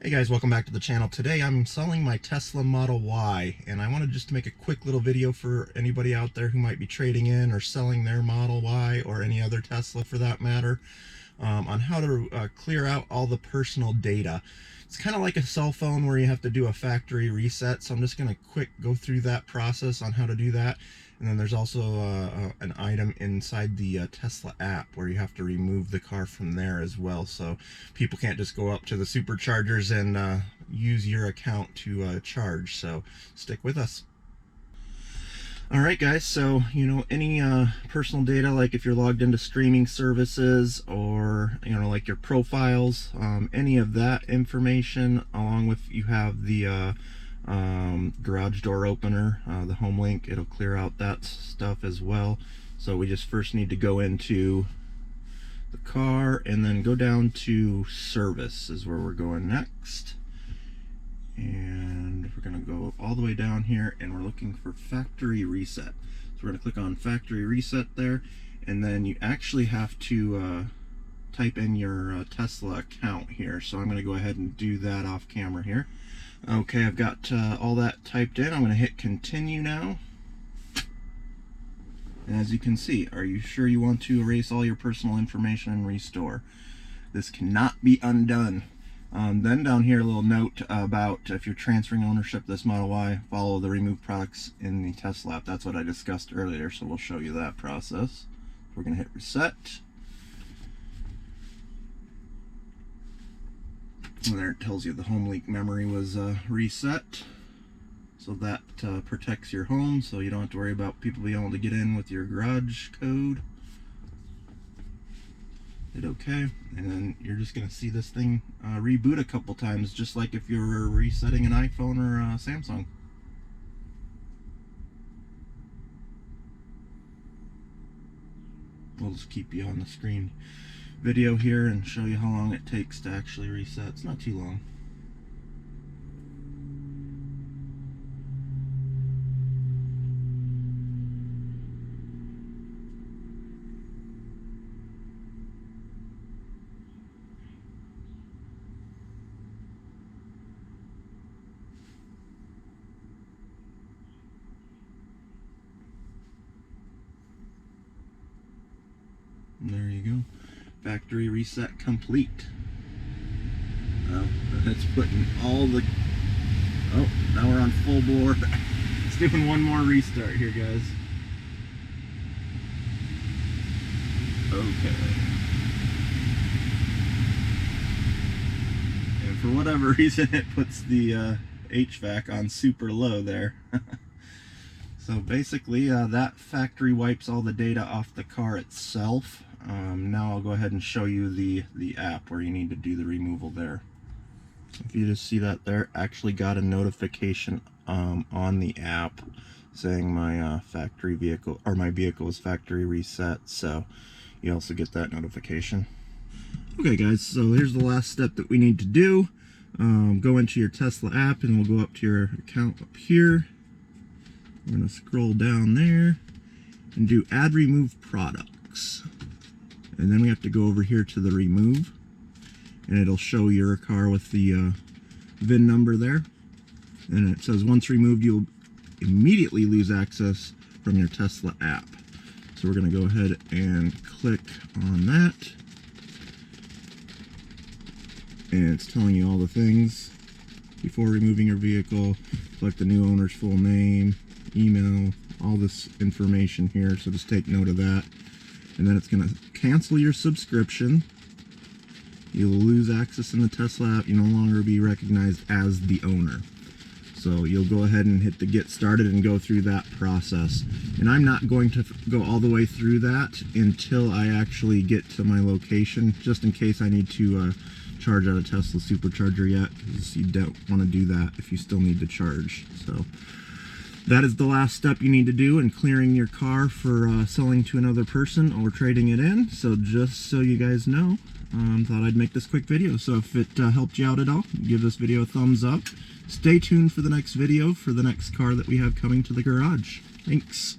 Hey guys, welcome back to the channel. Today I'm selling my Tesla Model Y, and I wanted just to make a quick little video for anybody out there who might be trading in or selling their Model Y or any other Tesla for that matter, on how to clear out all the personal data. It's kind of like a cell phone where you have to do a factory reset, so I'm just going to quick go through that process on how to do that. And then there's also an item inside the Tesla app where you have to remove the car from there as well, so people can't just go up to the superchargers and use your account to charge. So stick with us. Alright guys, so any personal data, like if you're logged into streaming services or like your profiles, any of that information, along with you have the garage door opener, the home link, it'll clear out that stuff as well. So we just first need to go into the car and then go down to service is where we're going next. And we're going to go all the way down here and we're looking for factory reset. So we're going to click on factory reset there, and then you actually have to type in your Tesla account here. So I'm going to go ahead and do that off camera here. Okay, I've got all that typed in. I'm going to hit continue now. And as you can see, are you sure you want to erase all your personal information and restore? This cannot be undone. Then down here, a little note about if you're transferring ownership of this Model Y, follow the remove products in the Tesla app. That's what I discussed earlier, so we'll show you that process. We're going to hit reset. And there it tells you the home link memory was reset. So that protects your home, so you don't have to worry about people being able to get in with your garage code. Hit OK, and then you're just going to see this thing reboot a couple times, just like if you were resetting an iPhone or a Samsung. We'll just keep you on the screen video here and show you how long it takes to actually reset. It's not too long. And there you go. Factory reset complete. Oh, that's putting all the... Oh, now we're on full bore. Let's do one more restart here, guys. Okay. And for whatever reason, it puts the HVAC on super low there. So basically, that factory wipes all the data off the car itself. Now I'll go ahead and show you the app where you need to do the removal there. If you just see that there, actually got a notification on the app saying my factory vehicle, or my vehicle is factory reset, so you also get that notification. Okay guys, so here's the last step that we need to do. Go into your Tesla app and we'll go up to your account up here. We're going to scroll down there and do add remove products. And then we have to go over here to the remove, and it'll show your car with the VIN number there. And it says once removed, you'll immediately lose access from your Tesla app. So we're going to go ahead and click on that. And it's telling you all the things. Before removing your vehicle, select the new owner's full name, email, all this information here, so just take note of that. And then it's going to cancel your subscription. You'll lose access in the Tesla app. You no longer be recognized as the owner. So you'll go ahead and hit the get started and go through that process. And I'm not going to go all the way through that until I actually get to my location, just in case I need to charge out a Tesla supercharger yet, because you don't want to do that if you still need to charge. So that is the last step you need to do in clearing your car for selling to another person or trading it in. So just so you guys know, thought I'd make this quick video. So if it helped you out at all, give this video a thumbs up. Stay tuned for the next video for the next car that we have coming to the garage. Thanks.